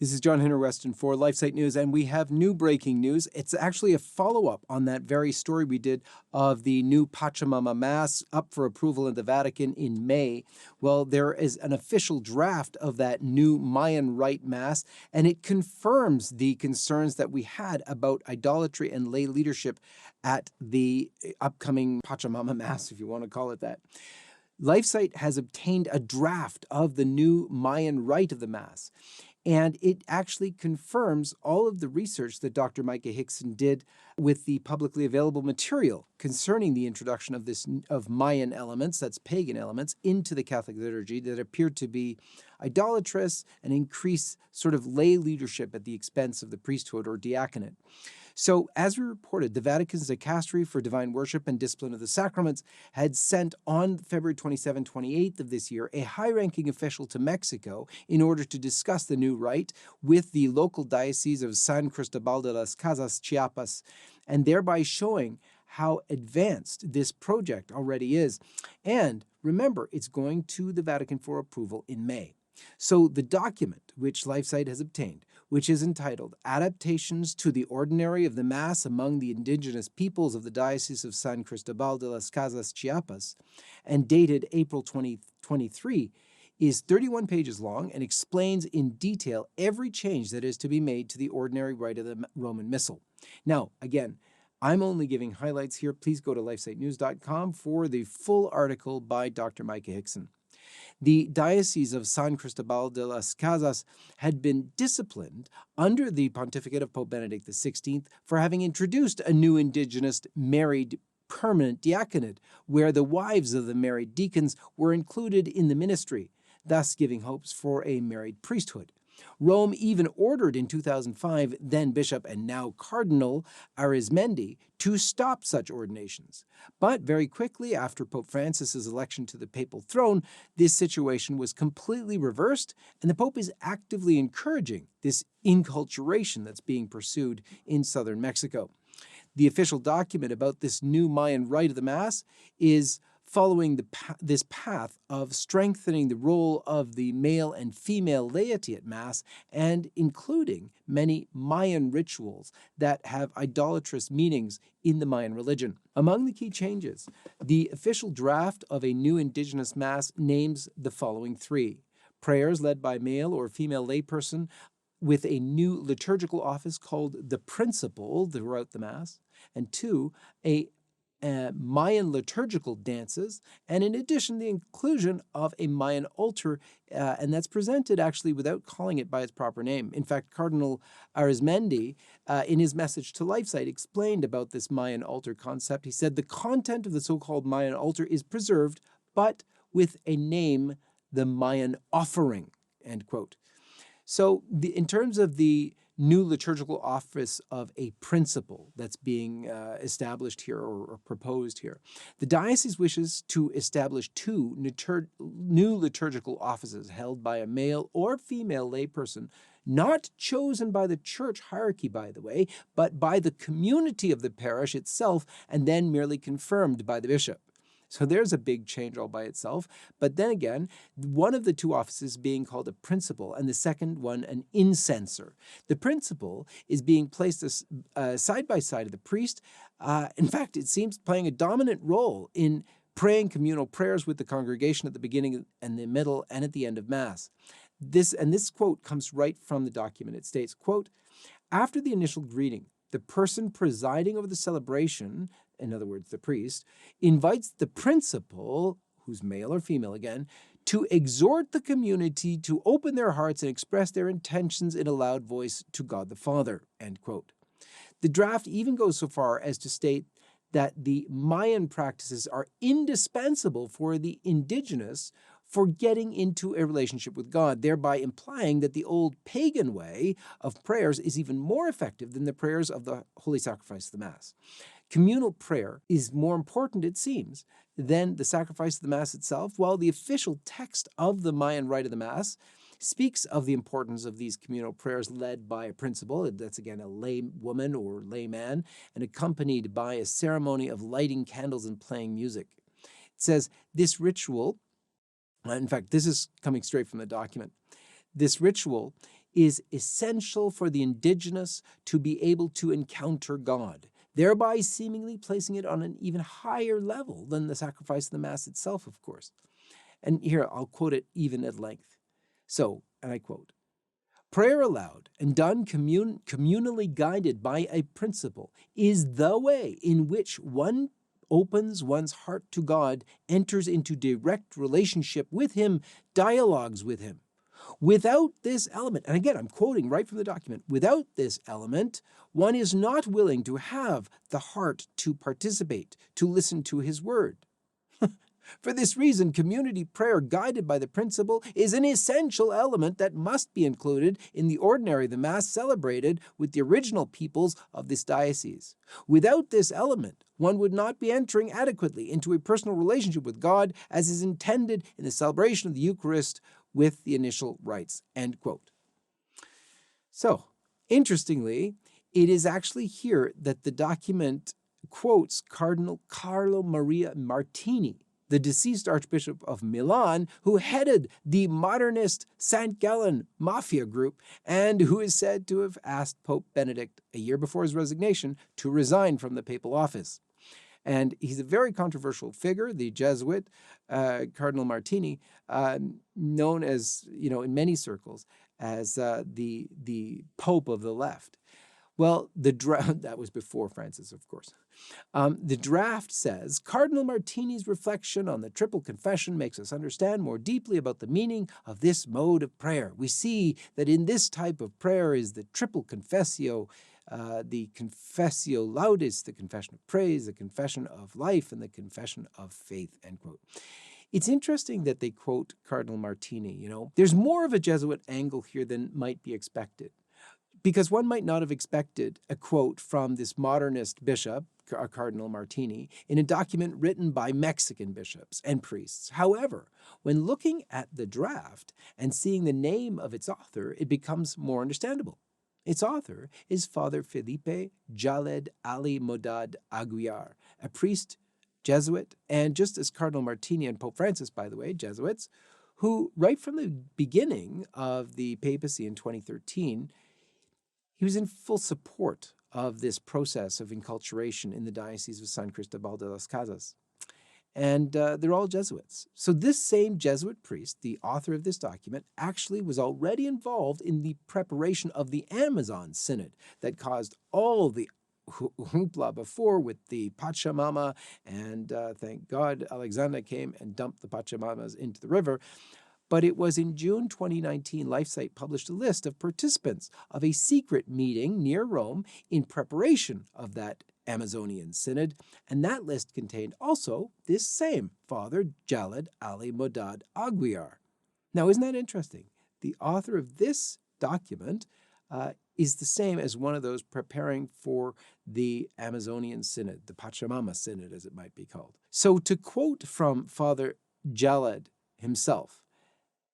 This is John-Henry Westen for LifeSiteNews, and we have new breaking news. It's actually a follow-up on that very story we did of the new Pachamama Mass up for approval in the Vatican in May. Well, there is an official draft of that new Mayan rite Mass, and it confirms the concerns that we had about idolatry and lay leadership at the upcoming Pachamama Mass, if you want to call it that. LifeSite has obtained a draft of the new Mayan rite of the Mass. And it actually confirms all of the research that Dr. Micah Hickson did with the publicly available material concerning the introduction of Mayan elements, that's pagan elements, into the Catholic liturgy that appeared to be idolatrous and increase sort of lay leadership at the expense of the priesthood or diaconate. So, as we reported, the Vatican's Dicastery for Divine Worship and Discipline of the Sacraments had sent on February 27, 28th of this year, a high-ranking official to Mexico in order to discuss the new rite with the local diocese of San Cristobal de las Casas, Chiapas, and thereby showing how advanced this project already is. And remember, it's going to the Vatican for approval in May. So the document which LifeSite has obtained, which is entitled Adaptations to the Ordinary of the Mass Among the Indigenous Peoples of the Diocese of San Cristobal de las Casas, Chiapas, and dated April 2023, is 31 pages long and explains in detail every change that is to be made to the ordinary rite of the Roman Missal. Now, again, I'm only giving highlights here. Please go to LifeSiteNews.com for the full article by Dr. Micah Hickson. The Diocese of San Cristobal de las Casas had been disciplined under the pontificate of Pope Benedict XVI for having introduced a new indigenous married permanent diaconate, where the wives of the married deacons were included in the ministry, thus giving hopes for a married priesthood. Rome even ordered in 2005 then Bishop and now Cardinal Arizmendi to stop such ordinations. But very quickly after Pope Francis's election to the papal throne, this situation was completely reversed, and the Pope is actively encouraging this inculturation that's being pursued in southern Mexico. The official document about this new Mayan rite of the Mass is following this path of strengthening the role of the male and female laity at Mass and including many Mayan rituals that have idolatrous meanings in the Mayan religion. Among the key changes, the official draft of a new indigenous Mass names the following three: prayers led by male or female layperson with a new liturgical office called the principal throughout the Mass, and two, Mayan liturgical dances, and in addition, the inclusion of a Mayan altar, and that's presented actually without calling it by its proper name. In fact, Cardinal Arizmendi, in his message to LifeSite, explained about this Mayan altar concept. He said, the content of the so-called Mayan altar is preserved, but with a name, the Mayan offering, end quote. So in terms of the new liturgical office of a principal that's being established here or proposed here, the diocese wishes to establish two new liturgical offices held by a male or female layperson, not chosen by the church hierarchy, by the way, but by the community of the parish itself, and then merely confirmed by the bishop. So there's a big change all by itself. But then again, one of the two offices being called a principal and the second one an incenser. The principal is being placed side by side of the priest. In fact, it seems playing a dominant role in praying communal prayers with the congregation at the beginning and the middle and at the end of Mass. This quote comes right from the document. It states, quote, after the initial greeting, the person presiding over the celebration, in other words, the priest, invites the principal, who's male or female again, to exhort the community to open their hearts and express their intentions in a loud voice to God the Father, end quote. The draft even goes so far as to state that the Mayan practices are indispensable for the indigenous for getting into a relationship with God, thereby implying that the old pagan way of prayers is even more effective than the prayers of the Holy Sacrifice of the Mass. Communal prayer is more important, it seems, than the sacrifice of the Mass itself, while the official text of the Mayan rite of the Mass speaks of the importance of these communal prayers led by a principal, that's again a lay woman or layman, and accompanied by a ceremony of lighting candles and playing music. It says this ritual, in fact, this is coming straight from the document, this ritual is essential for the indigenous to be able to encounter God, thereby seemingly placing it on an even higher level than the sacrifice of the Mass itself, of course. And here, I'll quote it even at length. So, and I quote, "Prayer aloud and done communally guided by a principle is the way in which one opens one's heart to God, enters into direct relationship with Him, dialogues with Him. Without this element," and again, I'm quoting right from the document, "without this element, one is not willing to have the heart to participate, to listen to His word. For this reason, community prayer guided by the principle is an essential element that must be included in the ordinary, the Mass celebrated with the original peoples of this diocese. Without this element, one would not be entering adequately into a personal relationship with God as is intended in the celebration of the Eucharist with the initial rites." End quote. So, interestingly, it is actually here that the document quotes Cardinal Carlo Maria Martini, the deceased Archbishop of Milan, who headed the modernist St. Gallen mafia group and who is said to have asked Pope Benedict, a year before his resignation, to resign from the papal office. And he's a very controversial figure, the Jesuit, Cardinal Martini, known as, in many circles, as the Pope of the left. Well, that was before Francis, of course. The draft says, "Cardinal Martini's reflection on the triple confession makes us understand more deeply about the meaning of this mode of prayer. We see that in this type of prayer is the triple confessio, the confessio laudis, the confession of praise, the confession of life, and the confession of faith," end quote. It's interesting that they quote Cardinal Martini, There's more of a Jesuit angle here than might be expected, because one might not have expected a quote from this modernist bishop, Cardinal Martini, in a document written by Mexican bishops and priests. However, when looking at the draft and seeing the name of its author, it becomes more understandable. Its author is Father Felipe Jaled Ali Modad Aguiar, a priest, Jesuit, and just as Cardinal Martini and Pope Francis, by the way, Jesuits, who right from the beginning of the papacy in 2013, he was in full support of this process of enculturation in the Diocese of San Cristobal de las Casas. And they're all Jesuits. So this same Jesuit priest, the author of this document, actually was already involved in the preparation of the Amazon Synod that caused all the hoopla before with the Pachamama, and thank God Alexander came and dumped the Pachamamas into the river. But it was in June 2019, LifeSite published a list of participants of a secret meeting near Rome in preparation of that Amazonian Synod, and that list contained also this same Father Jaled Ali Modad Aguiar. Now, isn't that interesting? The author of this document is the same as one of those preparing for the Amazonian Synod, the Pachamama Synod, as it might be called. So to quote from Father Jaled himself,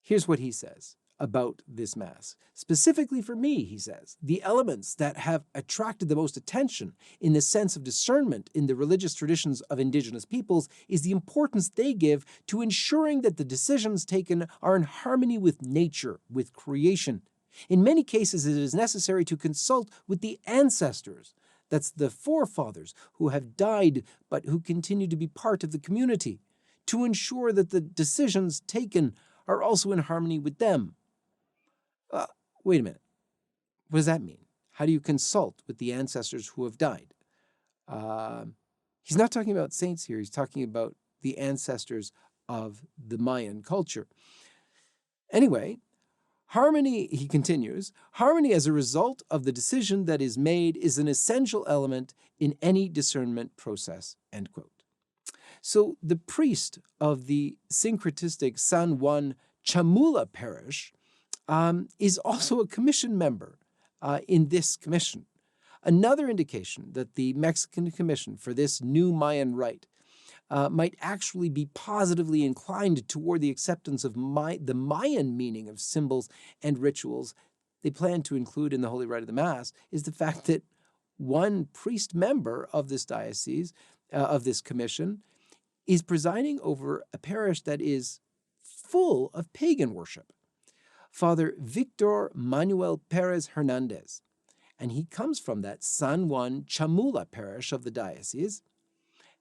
here's what he says about this Mass. "Specifically for me," he says, "the elements that have attracted the most attention in the sense of discernment in the religious traditions of indigenous peoples is the importance they give to ensuring that the decisions taken are in harmony with nature, with creation. In many cases, it is necessary to consult with the ancestors, that's the forefathers who have died but who continue to be part of the community, to ensure that the decisions taken are also in harmony with them." Wait a minute. What does that mean? How do you consult with the ancestors who have died? He's not talking about saints here. He's talking about the ancestors of the Mayan culture. Anyway, harmony, he continues, "harmony as a result of the decision that is made is an essential element in any discernment process," end quote. So the priest of the syncretistic San Juan Chamula parish is also a commission member in this commission. Another indication that the Mexican commission for this new Mayan rite might actually be positively inclined toward the acceptance of the Mayan meaning of symbols and rituals they plan to include in the Holy Rite of the Mass is the fact that one priest member of this diocese, of this commission, is presiding over a parish that is full of pagan worship. Father Victor Manuel Perez Hernandez, and he comes from that San Juan Chamula parish of the diocese.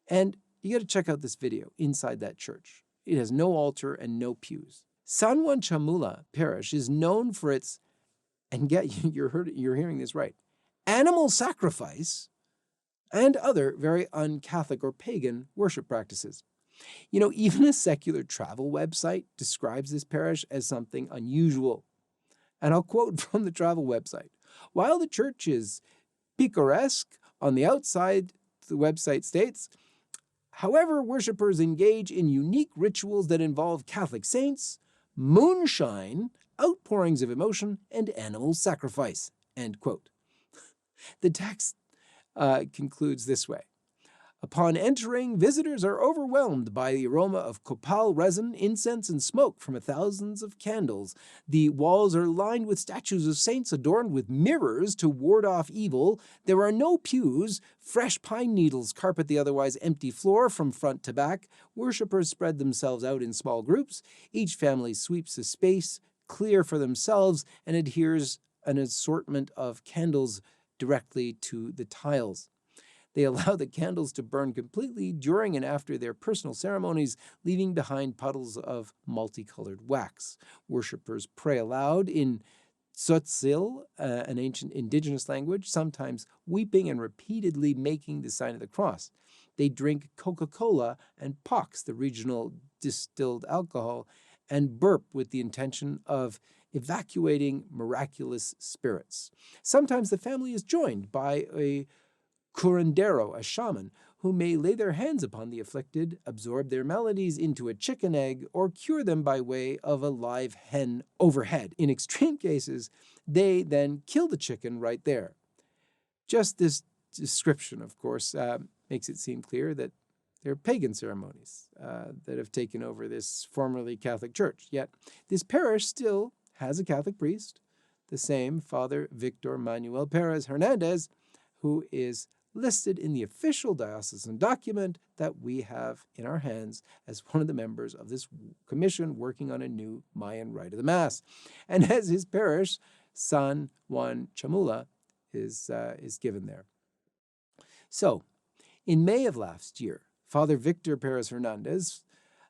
And you got to check out this video inside that church. It has no altar and no pews. San Juan Chamula parish is known for its, and you're hearing this right, animal sacrifice and other very un-Catholic or pagan worship practices. You know, even a secular travel website describes this parish as something unusual. And I'll quote from the travel website. While the church is picaresque on the outside, the website states, however, worshippers engage in unique rituals that involve Catholic saints, moonshine, outpourings of emotion, and animal sacrifice, end quote. The text concludes this way. Upon entering, visitors are overwhelmed by the aroma of copal resin, incense, and smoke from thousands of candles. The walls are lined with statues of saints adorned with mirrors to ward off evil. There are no pews. Fresh pine needles carpet the otherwise empty floor from front to back. Worshippers spread themselves out in small groups. Each family sweeps a space clear for themselves and adheres an assortment of candles directly to the tiles. They allow the candles to burn completely during and after their personal ceremonies, leaving behind puddles of multicolored wax. Worshippers pray aloud in Tzotzil, an ancient indigenous language, sometimes weeping and repeatedly making the sign of the cross. They drink Coca-Cola and pox, the regional distilled alcohol, and burp with the intention of evacuating miraculous spirits. Sometimes the family is joined by a curandero, a shaman, who may lay their hands upon the afflicted, absorb their maladies into a chicken egg, or cure them by way of a live hen overhead. In extreme cases, they then kill the chicken right there. Just this description, of course, makes it seem clear that they're pagan ceremonies that have taken over this formerly Catholic church. Yet this parish still has a Catholic priest, the same Father Victor Manuel Perez Hernandez, who is listed in the official diocesan document that we have in our hands as one of the members of this commission working on a new Mayan rite of the Mass. And as his parish, San Juan Chamula, is given there. So, in May of last year, Father Victor Perez Hernandez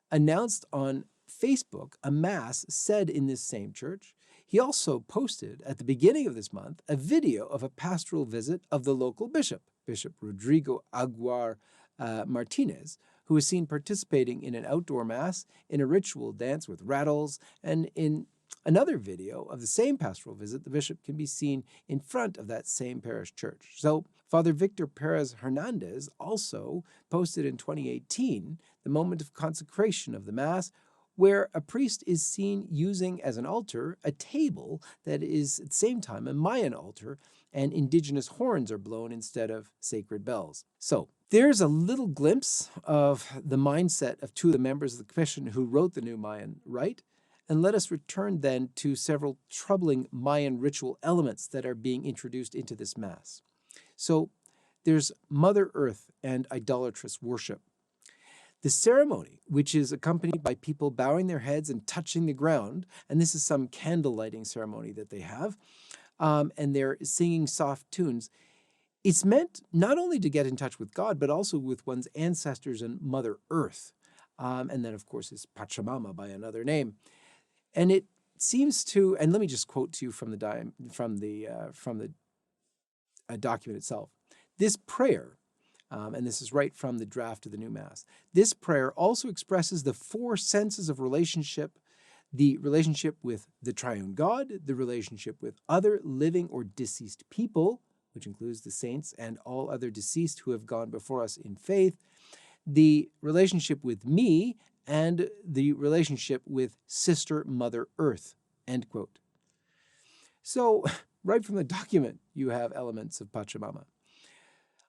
announced on Facebook a Mass said in this same church. He also posted at the beginning of this month a video of a pastoral visit of the local bishop, Bishop Rodrigo Aguiar Martinez, who was seen participating in an outdoor Mass in a ritual dance with rattles, and in another video of the same pastoral visit, the bishop can be seen in front of that same parish church. So Father Victor Perez Hernandez also posted in 2018 the moment of consecration of the Mass, where a priest is seen using as an altar a table that is at the same time a Mayan altar, and indigenous horns are blown instead of sacred bells. So there's a little glimpse of the mindset of two of the members of the commission who wrote the new Mayan rite. And let us return then to several troubling Mayan ritual elements that are being introduced into this Mass. So there's Mother Earth and idolatrous worship. The ceremony, which is accompanied by people bowing their heads and touching the ground, and this is some candle lighting ceremony that they have, and they're singing soft tunes, it's meant not only to get in touch with God, but also with one's ancestors and Mother Earth. And then, of course, is Pachamama by another name. And it seems to, and let me just quote to you from the document itself. This prayer, and this is right from the draft of the new Mass, this prayer also expresses the four senses of relationship: the relationship with the triune God, the relationship with other living or deceased people, which includes the saints and all other deceased who have gone before us in faith, the relationship with me, and the relationship with Sister Mother Earth, end quote. So, right from the document, you have elements of Pachamama.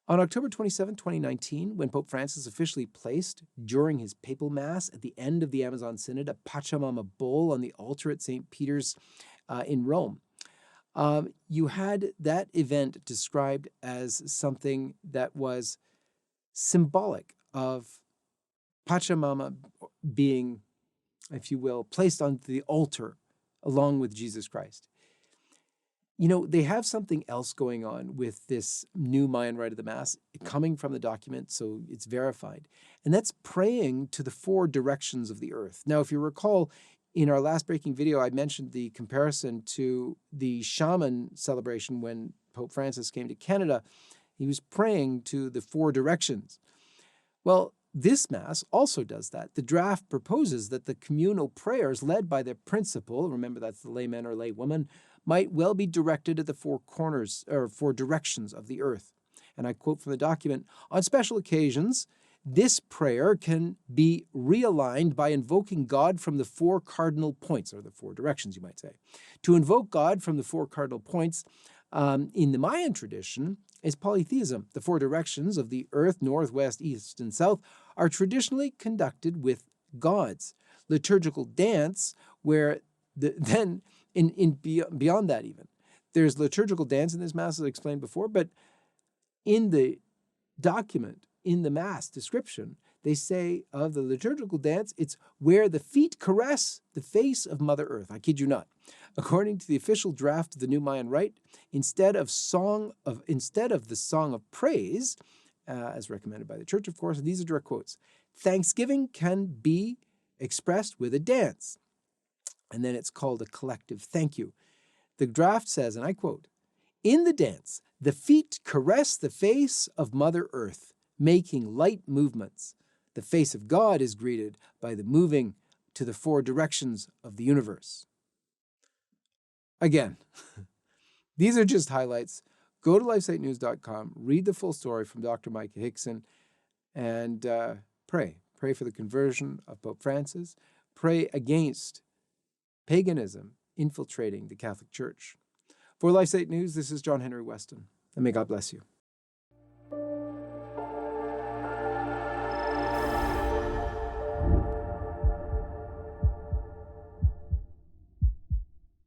On October 27, 2019, when Pope Francis officially placed, during his papal Mass at the end of the Amazon Synod, a Pachamama bowl on the altar at St. Peter's in Rome, you had that event described as something that was symbolic of Pachamama being, if you will, placed on the altar along with Jesus Christ. You know, they have something else going on with this new Mayan rite of the Mass coming from the document, so it's verified. And that's praying to the 4 directions of the earth. Now, if you recall, in our last breaking video, I mentioned the comparison to the shaman celebration when Pope Francis came to Canada. He was praying to the 4 directions. Well, this Mass also does that. The draft proposes that the communal prayers led by the principal, remember that's the layman or laywoman, might well be directed at the 4 corners or 4 directions of the earth. And I quote from the document, on special occasions, this prayer can be realigned by invoking God from the 4 cardinal points, or the 4 directions, you might say. To invoke God from the 4 cardinal points in the Mayan tradition is polytheism. The 4 directions of the earth, north, west, east, and south, are traditionally conducted with gods. Liturgical dance, where beyond that even, there's liturgical dance in this Mass, as I explained before, but in the document, in the Mass description, they say of the liturgical dance, it's where the feet caress the face of Mother Earth. I kid you not. According to the official draft of the new Mayan rite, instead of the song of praise, as recommended by the Church, of course, and these are direct quotes, thanksgiving can be expressed with a dance. And then it's called a collective thank you. The draft says, and I quote, in the dance, the feet caress the face of Mother Earth, making light movements. The face of God is greeted by the moving to the 4 directions of the universe. Again, these are just highlights. Go to LifeSiteNews.com, read the full story from Dr. Micah Hickson, and pray. Pray for the conversion of Pope Francis. Pray against paganism infiltrating the Catholic Church. For LifeSite News, this is John-Henry Westen, and may God bless you.